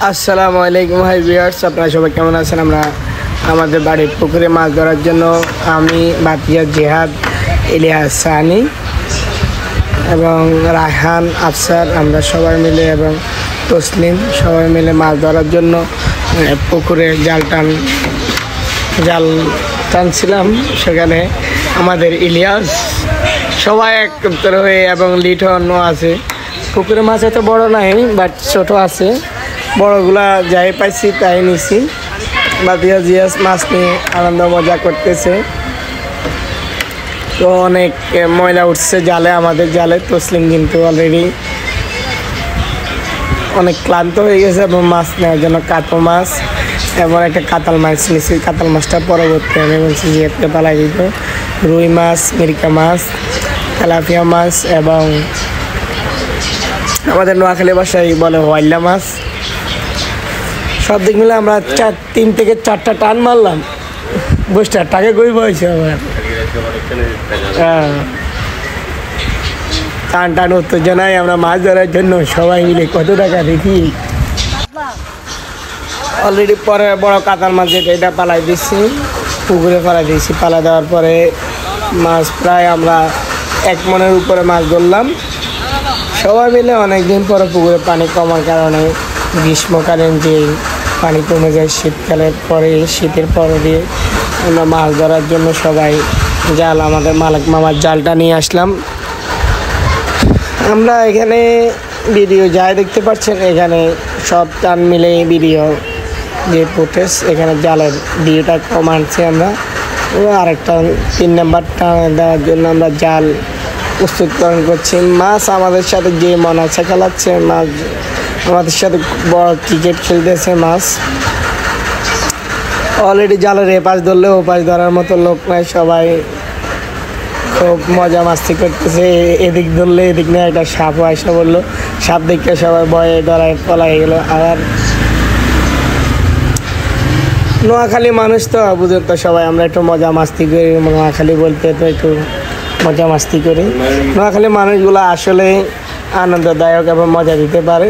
আসসালামু আলাইকুম hi viewers, আপনারা সবাই কেমন আছেন? আমরা আমাদের বাড়ির পুকুরে মাছ ধরার জন্য আমি বাতিয়া জিহাদ, ইলিয়াস সানি এবং রায়হান আফসার আমরা সবাই মিলে এবং তসলিম সবাই মিলে মাছ ধরার জন্য পুকুরে জাল টানছিলাম। সেখানে আমাদের ইলিয়াস সবাই একত্র হয়ে এবং লিটনও আছে। পুকুরে মাছ এত বড় নাই, বাট ছোট আছে। বড়গুলা যাই পাইছি তাই নিছি। বাতিয়া জিয়াস মাছ নিয়ে আনন্দ মজা করতেছে। তো অনেক ময়লা উঠছে জালে, আমাদের জালে। তসলিম কিন্তু অলরেডি অনেক ক্লান্ত হয়ে গেছে এবং মাছ নেওয়ার জন্য কাতল মাছ এবং একটা কাতাল মাছ নিয়েছি। কাতাল মাছটা পরবর্তী আমি বলছি জিয়াদকে পালাই দিত। রুই মাছ, মিরিকা মাছ, তেলাপিয়া মাছ এবং আমাদের নোয়াখালী ভাষায় বলে হোয়াইলা মাছ। সব দিক মিলে আমরা 3 থেকে 4টা টান মারলাম। বসটার টাকা কই বয়সে আমার টান উত্তেজনায় আমরা মাছ ধরার জন্য সবাই মিলে কত টাকা দেখি। অলরেডি পরে বড় কাতাল মাছ যেটা এটা পালাই দিচ্ছি, পুকুরে পালাই দিয়েছি। পালা দেওয়ার পরে মাছ প্রায় আমরা 1 মনের উপরে মাছ ধরলাম সবাই মিলে। অনেকদিন পরে পুকুরে পানি কমার কারণে গ্রীষ্মকালীন যে পানি কমে যায় শীতকালের পরে, শীতের পরে দিয়ে আমরা মাছ ধরার জন্য সবাই জাল, আমাদের মালিক মামার জালটা নিয়ে আসলাম। আমরা এখানে ভিডিও যাই দেখতে পাচ্ছেন, এখানে সব টান মিলে ভিডিও যে ফুটেজ, এখানে জালের ভিডিওটা কম আনছি আমরা। আরেকটা 3 নাম্বার টান দেওয়ার জন্য আমরা জাল প্রস্তুতকরণ করছি। মাছ আমাদের সাথে যে মন আছে খেলাচ্ছে, মাছ আমাদের সাথে বড় ক্রিকেট খেলতেছে। মাছ অলরেডি জালের এপাশ ধরলে ওপাশ ধরার মতো লোক নাই, সবাই খুব মজা মাস্তি করতেছে। এদিক ধরলে এদিক নিয়ে একটা সাপ আসা বললো, সাপ দেখতে সবাই ভয়ে ধরায় পলাই গেলো। আবার নোয়াখালী মানুষ তো বুঝে তো সবাই আমরা একটু মজা মাস্তি করি। নোয়াখালী বলতে তো একটু মজা মাস্তি করি। নোয়াখালী মানুষগুলো আসলে আনন্দদায়ক এবং মজা দিতে পারে।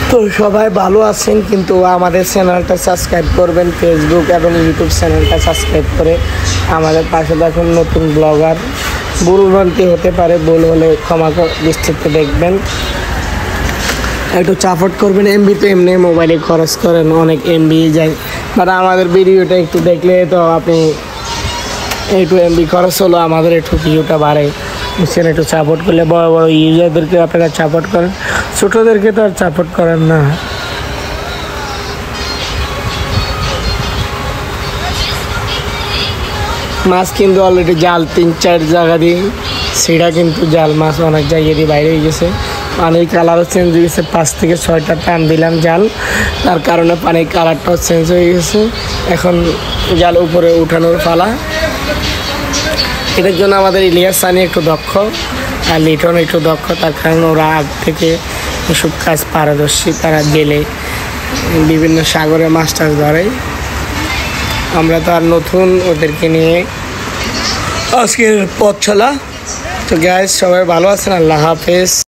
তো সবাই ভালো আছেন, কিন্তু আমাদের চ্যানেলটা সাবস্ক্রাইব করবেন। ফেসবুক এবং ইউটিউব চ্যানেলটা সাবস্ক্রাইব করে আমাদের পাশে দেখুন। নতুন ব্লগার, ভুলভ্রান্তি হতে পারে, ভুল হলে ক্ষমা দৃষ্টিতে দেখবেন। একটু সাপোর্ট করবেন। এমবি তো এমনি মোবাইলে খরচ করেন, অনেক এমবি যায়, বাট আমাদের ভিডিওটা একটু দেখলে তো আপনি একটু এমবি খরচ হলো, আমাদের একটু ভিউটা বাড়ে। বুঝছেন? একটু সাপোর্ট করলে, বড় বড় ইউজারদেরকে আপনারা সাপোর্ট করেন, ছোটোদেরকে তো আর সাপোর্ট করেন না। মাছ কিন্তু অলরেডি জাল 3-4 জায়গা দিয়ে সেটা কিন্তু জাল মাছ অনেক জায়গা দিয়ে বাইরে হয়ে গেছে। পানির কালারও চেঞ্জ হয়ে গেছে। 5 থেকে 6টা টান দিলাম জাল, তার কারণে পানির কালারটাও চেঞ্জ হয়ে গেছে। এখন জাল উপরে উঠানোর পালা। এটার জন্য আমাদের ইলিয়াস সানি একটু দক্ষ আর লিটন একটু দক্ষ, তার কারণে ওরা আগ থেকে এসব কাজ পারদর্শী। তারা জেলে বিভিন্ন সাগরে মাছ টাছ ধরে। আমরা তো আর নতুন, ওদেরকে নিয়ে আজকের পথ চলা। তো গাইস সবাই ভালো আছেন, আল্লাহ হাফেজ।